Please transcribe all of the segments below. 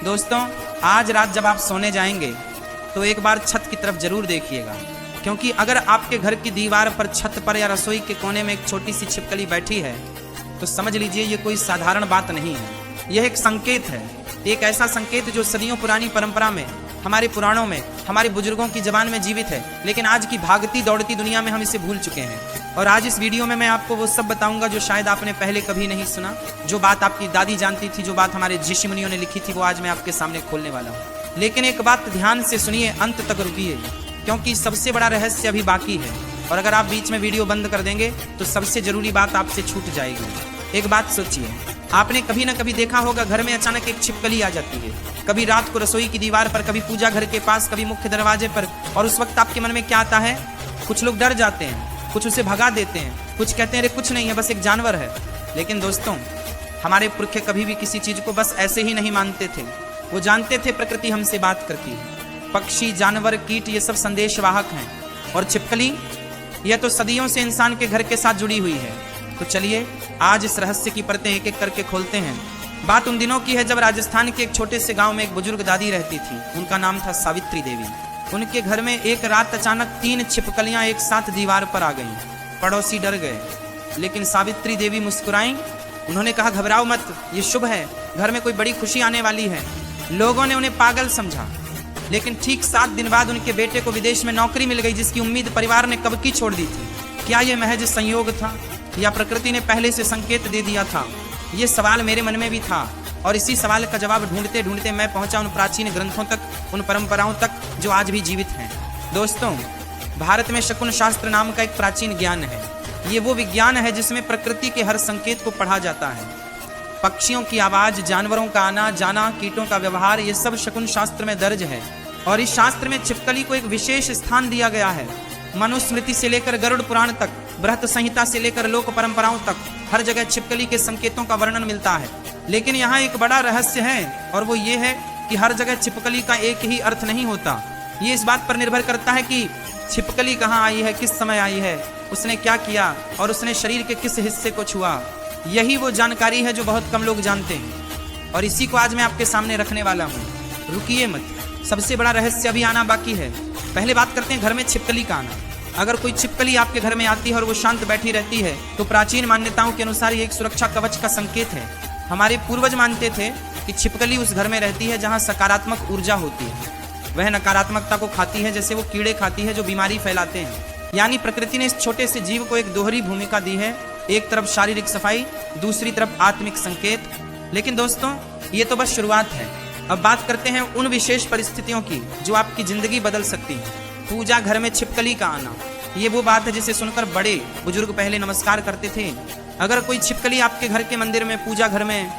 दोस्तों, आज रात जब आप सोने जाएंगे तो एक बार छत की तरफ जरूर देखिएगा, क्योंकि अगर आपके घर की दीवार पर, छत पर या रसोई के कोने में एक छोटी सी छिपकली बैठी है तो समझ लीजिए ये कोई साधारण बात नहीं है। यह एक संकेत है, एक ऐसा संकेत जो सदियों पुरानी परंपरा में, हमारे पुराणों में, हमारे बुजुर्गों की जबान में जीवित है, लेकिन आज की भागती दौड़ती दुनिया में हम इसे भूल चुके हैं। और आज इस वीडियो में मैं आपको वो सब बताऊंगा जो शायद आपने पहले कभी नहीं सुना। जो बात आपकी दादी जानती थी, जो बात हमारे ऋषि मुनियों ने लिखी थी, वो आज मैं आपके सामने खोलने वाला हूँ। लेकिन एक बात ध्यान से सुनिए, अंत तक रुकिए, क्योंकि सबसे बड़ा रहस्य अभी बाकी है। और अगर आप बीच में वीडियो बंद कर देंगे तो सबसे जरूरी बात आपसे छूट जाएगी। एक बात सोचिए, आपने कभी ना कभी देखा होगा घर में अचानक एक छिपकली आ जाती है, कभी रात को रसोई की दीवार पर, कभी पूजा घर के पास, कभी मुख्य दरवाजे पर। और उस वक्त आपके मन में क्या आता है? कुछ लोग डर जाते हैं, कुछ उसे भगा देते हैं, कुछ कहते हैं अरे कुछ नहीं है, बस एक जानवर है। लेकिन दोस्तों, हमारे पुरखे कभी भी किसी चीज को बस ऐसे ही नहीं मानते थे। वो जानते थे प्रकृति हमसे बात करती है। पक्षी, जानवर, कीट, ये सब संदेशवाहक हैं। और छिपकली, यह तो सदियों से इंसान के घर के साथ जुड़ी हुई है। तो चलिए आज इस रहस्य की परतें एक एक करके खोलते हैं। बात उन दिनों की है जब राजस्थान के एक छोटे से गांव में एक बुजुर्ग दादी रहती थी। उनका नाम था सावित्री देवी। उनके घर में एक रात अचानक 3 छिपकलियां एक साथ दीवार पर आ गईं। पड़ोसी डर गए, लेकिन सावित्री देवी मुस्कुराईं। उन्होंने कहा, घबराओ मत, ये शुभ है, घर में कोई बड़ी खुशी आने वाली है। लोगों ने उन्हें पागल समझा, लेकिन ठीक 7 दिन बाद उनके बेटे को विदेश में नौकरी मिल गई, जिसकी उम्मीद परिवार ने कब की छोड़ दी थी। क्या यह महज संयोग था या प्रकृति ने पहले से संकेत दे दिया था? ये सवाल मेरे मन में भी था, और इसी सवाल का जवाब ढूंढते ढूंढते मैं पहुंचा उन प्राचीन ग्रंथों तक, उन परंपराओं तक जो आज भी जीवित हैं। दोस्तों, भारत में शकुन शास्त्र नाम का एक प्राचीन ज्ञान है। ये वो विज्ञान है जिसमें प्रकृति के हर संकेत को पढ़ा जाता है। पक्षियों की आवाज, जानवरों का आना जाना, कीटों का व्यवहार, ये सब शकुन शास्त्र में दर्ज है। और इस शास्त्र में छिपकली को एक विशेष स्थान दिया गया है। मनुस्मृति से लेकर गरुड़ पुराण तक, बृहत संहिता से लेकर लोक परंपराओं तक, हर जगह छिपकली के संकेतों का वर्णन मिलता है। लेकिन यहाँ एक बड़ा रहस्य है, और वो ये है कि हर जगह छिपकली का एक ही अर्थ नहीं होता। ये इस बात पर निर्भर करता है कि छिपकली कहाँ आई है, किस समय आई है, उसने क्या किया और उसने शरीर के किस हिस्से को छुआ। यही वो जानकारी है जो बहुत कम लोग जानते हैं, और इसी को आज मैं आपके सामने रखने वाला हूँ। रुकिए मत, सबसे बड़ा रहस्य अभी आना बाकी है। पहले बात करते हैं घर में छिपकली का आना। अगर कोई छिपकली आपके घर में आती है और वो शांत बैठी रहती है तो प्राचीन मान्यताओं के अनुसार ये एक सुरक्षा कवच का संकेत है। हमारे पूर्वज मानते थे कि छिपकली उस घर में रहती है जहाँ सकारात्मक ऊर्जा होती है। वह नकारात्मकता को खाती है, जैसे वो कीड़े खाती है जो बीमारी फैलाते हैं। यानी प्रकृति ने इस छोटे से जीव को एक दोहरी भूमिका दी है, एक तरफ शारीरिक सफाई, दूसरी तरफ आत्मिक संकेत। लेकिन दोस्तों, ये तो बस शुरुआत है। अब बात करते हैं उन विशेष परिस्थितियों की जो आपकी जिंदगी बदल सकती है। पूजा घर में छिपकली का आना, ये वो बात है जिसे सुनकर बड़े बुजुर्ग पहले नमस्कार करते थे। अगर कोई छिपकली आपके घर के मंदिर में, पूजा घर में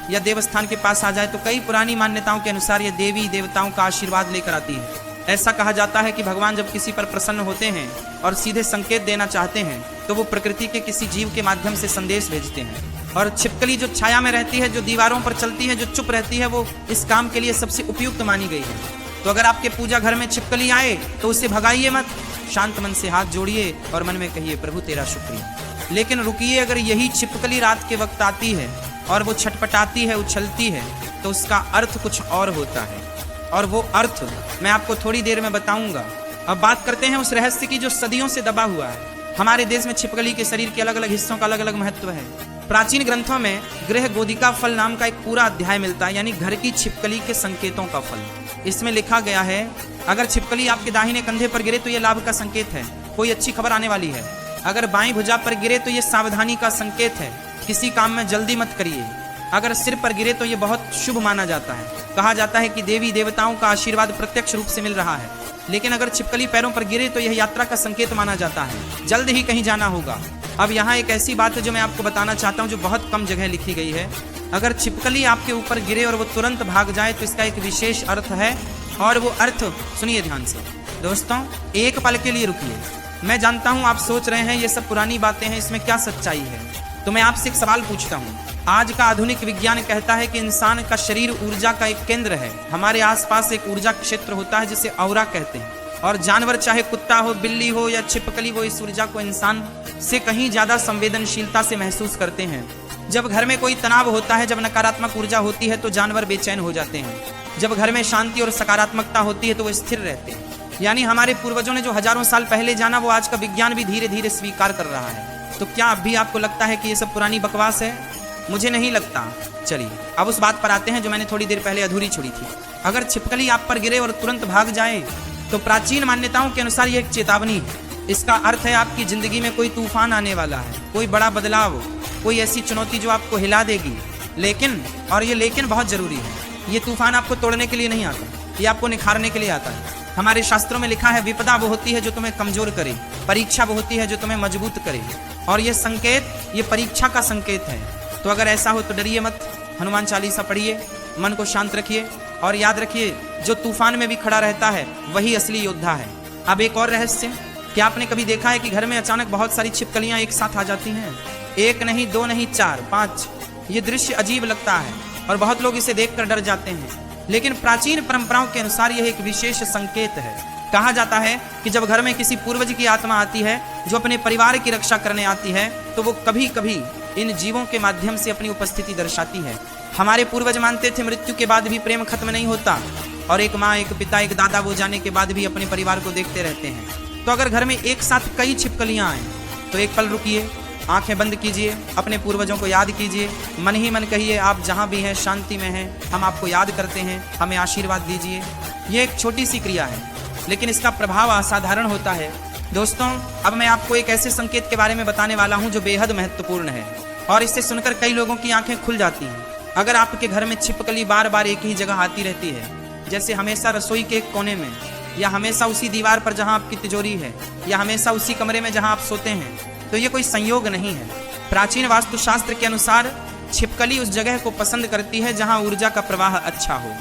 या देवस्थान के पास आ जाए तो कई पुरानी मान्यताओं के अनुसार ये देवी देवताओं का आशीर्वाद लेकर आती है। ऐसा कहा जाता है कि भगवान जब किसी पर प्रसन्न होते हैं और सीधे संकेत देना चाहते हैं तो वो प्रकृति के किसी जीव के माध्यम से संदेश भेजते हैं। और छिपकली जो छाया में रहती है, जो दीवारों पर चलती है, जो चुप रहती है, वो इस काम के लिए सबसे उपयुक्त मानी गई है। तो अगर आपके पूजा घर में छिपकली आए तो उसे भगाइए मत, शांत मन से हाथ जोड़िए और मन में कहिए, प्रभु तेरा शुक्रिया। लेकिन रुकिए, अगर यही छिपकली रात के वक्त आती है और वो छटपटाती है, उछलती है, तो उसका अर्थ कुछ और होता है, और वो अर्थ मैं आपको थोड़ी देर में बताऊंगा। अब बात करते हैं उस रहस्य की जो सदियों से दबा हुआ है। हमारे देश में छिपकली के शरीर के अलग अलग हिस्सों का अलग अलग महत्व है। प्राचीन ग्रंथों में गृह गोदिका फल नाम का एक पूरा अध्याय मिलता है, यानी घर की छिपकली के संकेतों का फल। इसमें लिखा गया है, अगर छिपकली आपके दाहिने कंधे पर गिरे तो यह लाभ का संकेत है, कोई अच्छी खबर आने वाली है। अगर बाईं भुजा पर गिरे तो यह सावधानी का संकेत है, किसी काम में जल्दी मत करिए। अगर सिर पर गिरे तो यह बहुत शुभ माना जाता है, कहा जाता है कि देवी देवताओं का आशीर्वाद प्रत्यक्ष रूप से मिल रहा है। लेकिन अगर छिपकली पैरों पर गिरे तो यह यात्रा का संकेत माना जाता है, जल्द ही कहीं जाना होगा। अब यहाँ एक ऐसी बात है जो मैं आपको बताना चाहता हूँ, जो बहुत कम जगह लिखी गई है। अगर छिपकली आपके ऊपर गिरे और वो तुरंत भाग जाए तो इसका एक विशेष अर्थ है, और वो अर्थ सुनिए ध्यान से। दोस्तों, एक पल के लिए रुकिए। मैं जानता हूँ आप सोच रहे हैं ये सब पुरानी बातें हैं, इसमें क्या सच्चाई है। तो मैं आपसे एक सवाल पूछता हूँ। आज का आधुनिक विज्ञान कहता है कि इंसान का शरीर ऊर्जा का एक केंद्र है। हमारे आसपास एक ऊर्जा क्षेत्र होता है जिसे ऑरा कहते हैं, और जानवर चाहे कुत्ता हो, बिल्ली हो या छिपकली, वो इस ऊर्जा को इंसान से कहीं ज्यादा संवेदनशीलता से महसूस करते हैं। जब घर में कोई तनाव होता है, जब नकारात्मक ऊर्जा होती है तो जानवर बेचैन हो जाते हैं। जब घर में शांति और सकारात्मकता होती है तो वो स्थिर रहते हैं। यानी हमारे पूर्वजों ने जो हजारों साल पहले जाना वो आज का विज्ञान भी धीरे धीरे स्वीकार कर रहा है। तो क्या अब भी आपको लगता है कि ये सब पुरानी बकवास है? मुझे नहीं लगता। चलिए अब उस बात पर आते हैं जो मैंने थोड़ी देर पहले अधूरी छोड़ी थी। अगर छिपकली आप पर गिरे और तुरंत भाग जाए तो प्राचीन मान्यताओं के अनुसार यह एक चेतावनी है। इसका अर्थ है आपकी जिंदगी में कोई तूफान आने वाला है, कोई बड़ा बदलाव, कोई ऐसी चुनौती जो आपको हिला देगी। लेकिन, और ये लेकिन बहुत जरूरी है, ये तूफान आपको तोड़ने के लिए नहीं आता, ये आपको निखारने के लिए आता है। हमारे शास्त्रों में लिखा है विपदा वो होती है जो तुम्हें कमजोर करे, परीक्षा वो होती है जो तुम्हें मजबूत करे। और ये संकेत, ये परीक्षा का संकेत है। तो अगर ऐसा हो तो डरिए मत, हनुमान चालीसा पढ़िए, मन को शांत रखिए और याद रखिए जो तूफान में भी खड़ा रहता है वही असली योद्धा है। अब एक और रहस्य, क्या आपने कभी देखा है कि घर में अचानक बहुत सारी छिपकलियां एक साथ आ जाती हैं? एक नहीं, दो नहीं, 4, 5। ये दृश्य अजीब लगता है और बहुत लोग इसे देखकर डर जाते हैं, लेकिन प्राचीन परंपराओं के अनुसार यह एक विशेष संकेत है। कहा जाता है कि जब घर में किसी पूर्वज की आत्मा आती है जो अपने परिवार की रक्षा करने आती है तो वो कभी कभी इन जीवों के माध्यम से अपनी उपस्थिति दर्शाती है। हमारे पूर्वज मानते थे मृत्यु के बाद भी प्रेम खत्म नहीं होता और एक माँ, एक पिता, एक दादा वो जाने के बाद भी अपने परिवार को देखते रहते हैं। तो अगर घर में एक साथ कई छिपकलियां आए तो एक पल रुकिए, आंखें बंद कीजिए, अपने पूर्वजों को याद कीजिए, मन ही मन कहिए आप जहां भी हैं शांति में हैं, हम आपको याद करते हैं, हमें आशीर्वाद दीजिए। ये एक छोटी सी क्रिया है लेकिन इसका प्रभाव असाधारण होता है। दोस्तों अब मैं आपको एक ऐसे संकेत के बारे में बताने वाला हूं जो बेहद महत्वपूर्ण है और इससे सुनकर कई लोगों की आंखें खुल जाती हैं। अगर आपके घर में छिपकली बार बार एक ही जगह आती रहती है, जैसे हमेशा रसोई के एक कोने में, या हमेशा उसी दीवार पर जहां आपकी तिजोरी है, या हमेशा उसी कमरे में जहां आप सोते हैं, तो ये कोई संयोग नहीं है। प्राचीन वास्तुशास्त्र के अनुसार छिपकली उस जगह को पसंद करती है जहां ऊर्जा का प्रवाह अच्छा हो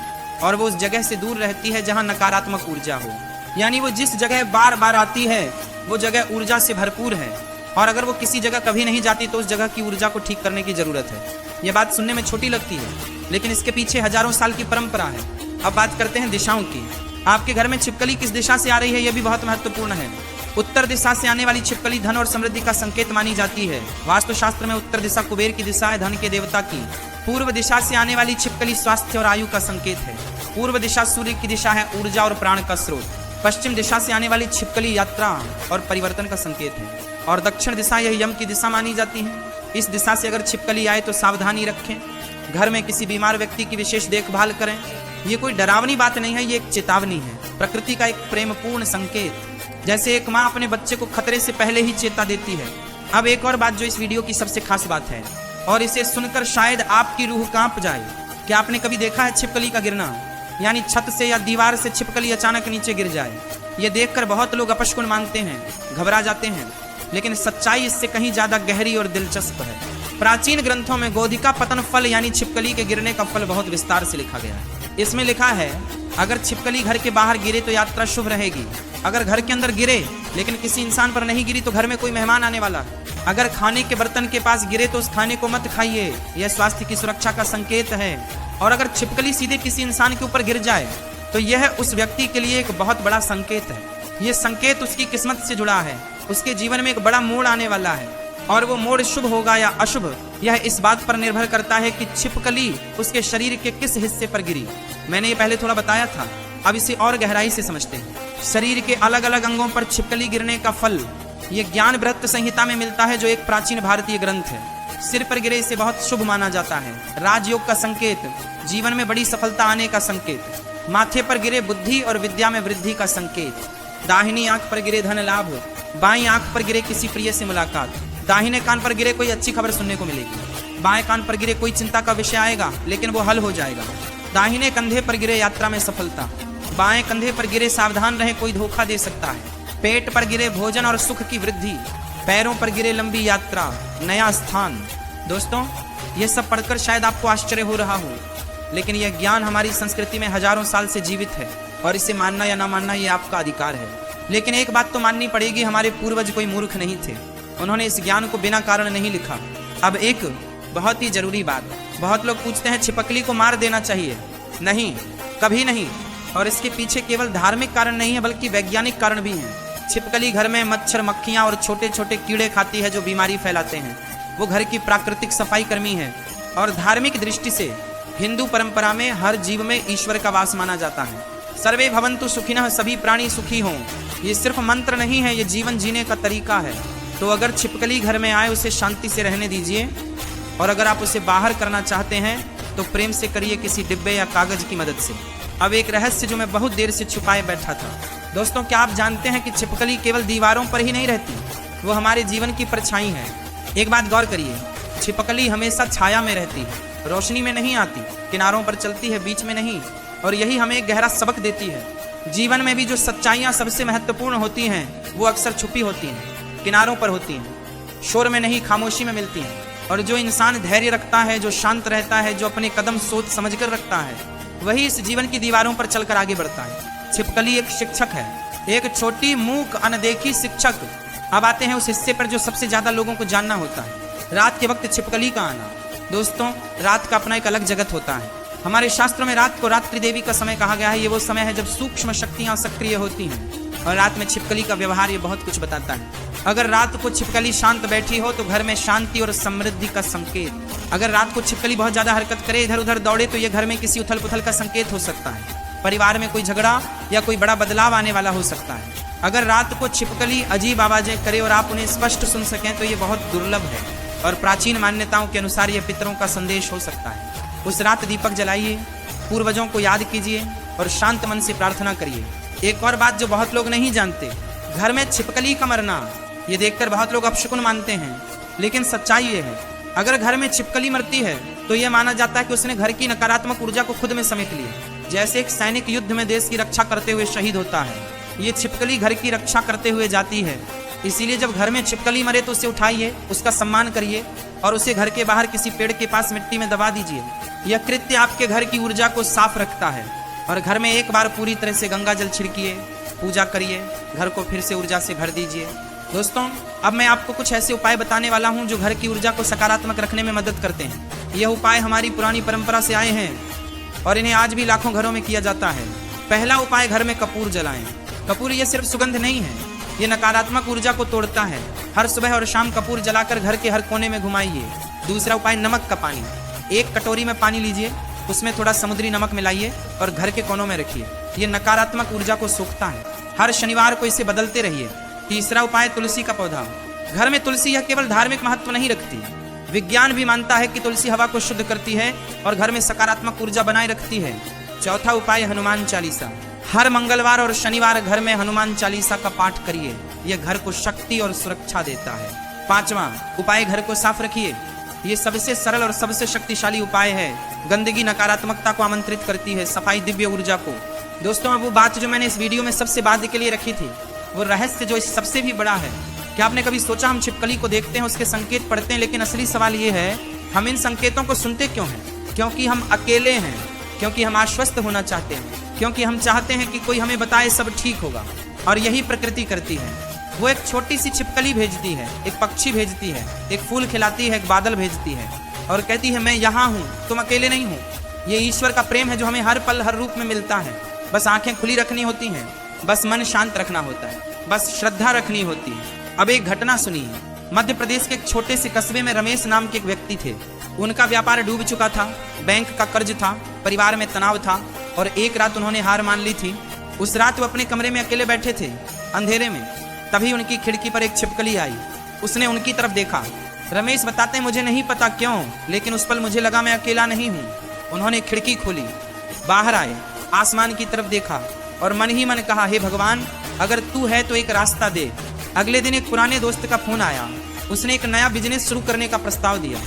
और वो उस जगह से दूर रहती है जहां नकारात्मक ऊर्जा हो। यानी वो जिस जगह बार बार आती है वो जगह ऊर्जा से भरपूर है और अगर वो किसी जगह कभी नहीं जाती तो उस जगह की ऊर्जा को ठीक करने की जरूरत है। ये बात सुनने में छोटी लगती है लेकिन इसके पीछे हजारों साल की परंपरा है। अब बात करते हैं दिशाओं की। आपके घर में छिपकली किस दिशा से आ रही है यह भी बहुत महत्वपूर्ण है। उत्तर दिशा से आने वाली छिपकली धन और समृद्धि का संकेत मानी जाती है। वास्तुशास्त्र में उत्तर दिशा कुबेर की दिशा है, धन के देवता की। पूर्व दिशा से आने वाली छिपकली स्वास्थ्य और आयु का संकेत है। पूर्व दिशा सूर्य की दिशा है, ऊर्जा और प्राण का स्रोत। पश्चिम दिशा से आने वाली छिपकली यात्रा और परिवर्तन का संकेत है और दक्षिण दिशा यह यम की दिशा मानी जाती है। इस दिशा से अगर छिपकली आए तो सावधानी रखें। घर में किसी बीमार व्यक्ति की विशेष देखभाल करें। ये कोई डरावनी बात नहीं है, ये एक चेतावनी है, प्रकृति का एक प्रेमपूर्ण संकेत। जैसे एक माँ अपने बच्चे को खतरे से पहले ही चेता देती है। अब एक और बात जो इस वीडियो की सबसे खास बात है और इसे सुनकर शायद आपकी रूह कांप जाए। क्या आपने कभी देखा है छिपकली का गिरना? यानी छत से या दीवार से छिपकली अचानक नीचे गिर जाए। ये देखकर बहुत लोग अपशकुन मानते हैं, घबरा जाते हैं, लेकिन सच्चाई इससे कहीं ज्यादा गहरी और दिलचस्प है। प्राचीन ग्रंथों में गोधिका पतन फल यानी छिपकली के गिरने का फल बहुत विस्तार से लिखा गया है। इसमें लिखा है अगर छिपकली घर के बाहर गिरे तो यात्रा शुभ रहेगी। अगर घर के अंदर गिरे लेकिन किसी इंसान पर नहीं गिरी तो घर में कोई मेहमान आने वाला है। अगर खाने के बर्तन के पास गिरे तो उस खाने को मत खाइए, यह स्वास्थ्य की सुरक्षा का संकेत है। और अगर छिपकली सीधे किसी इंसान के ऊपर गिर जाए तो यह उस व्यक्ति के लिए एक बहुत बड़ा संकेत है। यह संकेत उसकी किस्मत से जुड़ा है, उसके जीवन में एक बड़ा मोड़ आने वाला है और वो मोड़ शुभ होगा या अशुभ यह इस बात पर निर्भर करता है कि छिपकली उसके शरीर के किस हिस्से पर गिरी। मैंने ये पहले थोड़ा बताया था, अब इसे और गहराई से समझते हैं। शरीर के अलग अलग अंगों पर छिपकली गिरने का फल ये ज्ञान वृत्त संहिता में मिलता है, जो एक प्राचीन भारतीय ग्रंथ है। सिर पर गिरे इसे बहुत शुभ माना जाता है, राजयोग का संकेत, जीवन में बड़ी सफलता आने का संकेत। माथे पर गिरे बुद्धि और विद्या में वृद्धि का संकेत। दाहिनी आंख पर गिरे धन लाभ, बाईं आंख पर गिरे किसी प्रिय से मुलाकात। दाहिने कान पर गिरे कोई अच्छी खबर सुनने को मिलेगी। बाएं कान पर गिरे कोई चिंता का विषय आएगा लेकिन वो हल हो जाएगा। दाहिने कंधे पर गिरे यात्रा में सफलता। बाएं कंधे पर गिरे सावधान रहे, कोई धोखा दे सकता है। पेट पर गिरे भोजन और सुख की वृद्धि। पैरों पर गिरे लंबी यात्रा, नया स्थान। दोस्तों ये सब पढ़कर शायद आपको आश्चर्य हो रहा हो, लेकिन यह ज्ञान हमारी संस्कृति में हजारों साल से जीवित है और इसे मानना या ना मानना ये आपका अधिकार है। लेकिन एक बात तो माननी पड़ेगी, हमारे पूर्वज कोई मूर्ख नहीं थे, उन्होंने इस ज्ञान को बिना कारण नहीं लिखा। अब एक बहुत ही जरूरी बात, बहुत लोग पूछते हैं छिपकली को मार देना चाहिए। नहीं, कभी नहीं। और इसके पीछे केवल धार्मिक कारण नहीं है बल्कि वैज्ञानिक कारण भी हैं। छिपकली घर में मच्छर, मक्खियां और छोटे छोटे कीड़े खाती है जो बीमारी फैलाते हैं। वो घर की प्राकृतिक सफाई कर्मी है। और धार्मिक दृष्टि से हिंदू परंपरा में हर जीव में ईश्वर का वास माना जाता है। सर्वे भवन्तु सुखिनः, सभी प्राणी सुखी हों, ये सिर्फ मंत्र नहीं है, ये जीवन जीने का तरीका है। तो अगर छिपकली घर में आए उसे शांति से रहने दीजिए, और अगर आप उसे बाहर करना चाहते हैं तो प्रेम से करिए, किसी डिब्बे या कागज की मदद से। अब एक रहस्य जो मैं बहुत देर से छुपाए बैठा था। दोस्तों, क्या आप जानते हैं कि छिपकली केवल दीवारों पर ही नहीं रहती, वो हमारे जीवन की परछाई है। एक बात गौर करिए, छिपकली हमेशा छाया में रहती है, रोशनी में नहीं आती, किनारों पर चलती है, बीच में नहीं। और यही हमें एक गहरा सबक देती है। जीवन में भी जो सच्चाइयाँ सबसे महत्वपूर्ण होती हैं वो अक्सर छुपी होती हैं, किनारों पर होती हैं, शोर में नहीं, खामोशी में मिलती हैं। और जो इंसान धैर्य रखता है, जो शांत रहता है, जो अपने कदम सोच समझकर रखता है, वही इस जीवन की दीवारों पर चलकर आगे बढ़ता है। छिपकली एक शिक्षक है, एक छोटी मूक अनदेखी शिक्षक। अब आते हैं उस हिस्से पर जो सबसे ज्यादा लोगों को जानना होता है, रात के वक्त छिपकली का आना। दोस्तों, रात का अपना एक अलग जगत होता है। हमारे शास्त्रों में रात को रात्रि देवी का समय कहा गया है। ये वो समय है जब सूक्ष्म शक्तियां सक्रिय होती हैं, और रात में छिपकली का व्यवहार ये बहुत कुछ बताता है। अगर रात को छिपकली शांत बैठी हो तो घर में शांति और समृद्धि का संकेत। अगर रात को छिपकली बहुत ज्यादा हरकत करे, इधर उधर दौड़े, तो ये घर में किसी उथल पुथल का संकेत हो सकता है, परिवार में कोई झगड़ा या कोई बड़ा बदलाव आने वाला हो सकता है। अगर रात को छिपकली अजीब आवाजें करे और आप उन्हें स्पष्ट सुन सकें तो ये बहुत दुर्लभ है, और प्राचीन मान्यताओं के अनुसार ये पितरों का संदेश हो सकता है। उस रात दीपक जलाइए, पूर्वजों को याद कीजिए और शांत मन से प्रार्थना करिए। एक और बात जो बहुत लोग नहीं जानते, घर में छिपकली का मरना ये देखकर बहुत लोग अपशकुन मानते हैं, लेकिन सच्चाई ये है, अगर घर में छिपकली मरती है तो ये माना जाता है कि उसने घर की नकारात्मक ऊर्जा को खुद में समेट लिया। जैसे एक सैनिक युद्ध में देश की रक्षा करते हुए शहीद होता है, ये छिपकली घर की रक्षा करते हुए जाती है। इसीलिए जब घर में छिपकली मरे तो उसे उठाइए, उसका सम्मान करिए और उसे घर के बाहर किसी पेड़ के पास मिट्टी में दबा दीजिए। यह कृत्य आपके घर की ऊर्जा को साफ रखता है। और घर में एक बार पूरी तरह से गंगा जल छिड़किए, पूजा करिए, घर को फिर से ऊर्जा से भर दीजिए। दोस्तों, अब मैं आपको कुछ ऐसे उपाय बताने वाला हूं जो घर की ऊर्जा को सकारात्मक रखने में मदद करते हैं। यह उपाय हमारी पुरानी परंपरा से आए हैं और इन्हें आज भी लाखों घरों में किया जाता है। पहला उपाय, घर में कपूर जलाएं। कपूर ये सिर्फ सुगंध नहीं है, ये नकारात्मक ऊर्जा को तोड़ता है। हर सुबह और शाम कपूर जलाकर घर के हर कोने में घुमाइए। दूसरा उपाय, नमक का पानी। एक कटोरी में पानी लीजिए, उसमें थोड़ा समुद्री नमक मिलाइए और घर के कोनों में रखिए। ये नकारात्मक ऊर्जा को सोखता है। हर शनिवार को इसे बदलते रहिए। तीसरा उपाय, तुलसी का पौधा। घर में तुलसी यह केवल धार्मिक महत्व नहीं रखती, विज्ञान भी मानता है कि तुलसी हवा को शुद्ध करती है और घर में सकारात्मक ऊर्जा बनाए रखती है। चौथा उपाय, हनुमान चालीसा। हर मंगलवार और शनिवार घर में हनुमान चालीसा का पाठ करिए, यह घर को शक्ति और सुरक्षा देता है। पांचवा उपाय, घर को साफ रखिए। ये सबसे सरल और सबसे शक्तिशाली उपाय है। गंदगी नकारात्मकता को आमंत्रित करती है, सफाई दिव्य ऊर्जा को। दोस्तों, अब वो बात जो मैंने इस वीडियो में सबसे बाद के लिए रखी थी, वो रहस्य जो इस सबसे भी बड़ा है। क्या आपने कभी सोचा, हम छिपकली को देखते हैं, उसके संकेत पढ़ते हैं, लेकिन असली सवाल ये है, हम इन संकेतों को सुनते क्यों हैं? क्योंकि हम अकेले हैं, क्योंकि हम आश्वस्त होना चाहते हैं, क्योंकि हम चाहते हैं कि कोई हमें बताए सब ठीक होगा। और यही प्रकृति करती है। वो एक छोटी सी छिपकली भेजती है, एक पक्षी भेजती है, एक फूल खिलाती है, एक बादल भेजती है और कहती है मैं यहाँ हूँ, तुम अकेले नहीं हो। ये ईश्वर का प्रेम है जो हमें हर पल हर रूप में मिलता है। बस आंखें खुली रखनी होती हैं, बस मन शांत रखना होता है, बस श्रद्धा रखनी होती है। अब एक घटना सुनिए। मध्य प्रदेश के एक छोटे से कस्बे में रमेश नाम के एक व्यक्ति थे। उनका व्यापार डूब चुका था, बैंक का कर्ज था, परिवार में तनाव था और एक रात उन्होंने हार मान ली थी। उस रात वो अपने कमरे में अकेले बैठे थे, अंधेरे में। तभी उनकी खिड़की पर एक छिपकली आई। उसने उनकी तरफ देखा। रमेश बताते हैं, मुझे नहीं पता क्यों, लेकिन उस पल मुझे लगा मैं अकेला नहीं हूँ। उन्होंने खिड़की खोली, बाहर आए, आसमान की तरफ देखा और मन ही मन कहा, हे भगवान, अगर तू है तो एक रास्ता दे। अगले दिन एक पुराने दोस्त का फोन आया। उसने एक नया बिजनेस शुरू करने का प्रस्ताव दिया।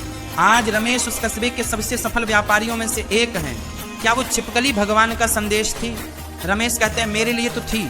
आज रमेश उस कस्बे के सबसे सफल व्यापारियों में से एक हैं। क्या वो छिपकली भगवान का संदेश थी? रमेश कहते हैं, मेरे लिए तो थी।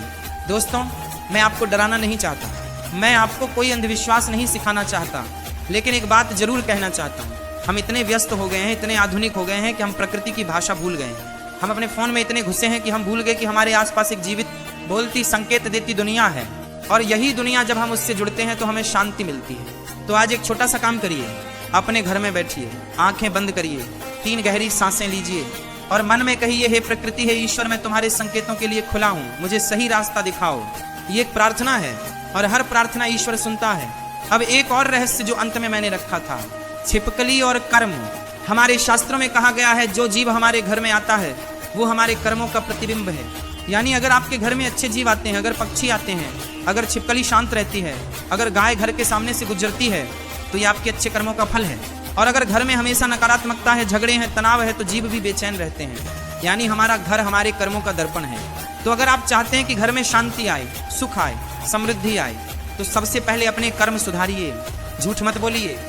दोस्तों, मैं आपको डराना नहीं चाहता, मैं आपको कोई अंधविश्वास नहीं सिखाना चाहता, लेकिन एक बात जरूर कहना चाहता हूँ। हम इतने व्यस्त हो गए हैं, इतने आधुनिक हो गए हैं कि हम प्रकृति की भाषा भूल गए हैं। हम अपने फोन में इतने घुसे हैं कि हम भूल गए कि हमारे आसपास एक जीवित, बोलती, संकेत देती दुनिया है। और यही दुनिया जब हम उससे जुड़ते हैं तो हमें शांति मिलती है। तो आज एक छोटा सा काम करिए, अपने घर में बैठिए, आंखें बंद करिए, 3 गहरी सांसें लीजिए और मन में कहिए, हे प्रकृति, हे ईश्वर, मैं तुम्हारे संकेतों के लिए खुला हूँ, मुझे सही रास्ता दिखाओ। ये एक प्रार्थना है और हर प्रार्थना ईश्वर सुनता है। अब एक और रहस्य जो अंत में मैंने रखा था, छिपकली और कर्म। हमारे शास्त्रों में कहा गया है जो जीव हमारे घर में आता है वो हमारे कर्मों का प्रतिबिंब है। यानी अगर आपके घर में अच्छे जीव आते हैं, अगर पक्षी आते हैं, अगर छिपकली शांत रहती है, अगर गाय घर के सामने से गुजरती है, तो ये आपके अच्छे कर्मों का फल है। और अगर घर में हमेशा नकारात्मकता है, झगड़े हैं, तनाव है, तो जीव भी बेचैन रहते हैं। यानी हमारा घर हमारे कर्मों का दर्पण है। तो अगर आप चाहते हैं कि घर में शांति आए, सुख आए, समृद्धि आए, तो सबसे पहले अपने कर्म सुधारिए, झूठ मत बोलिए।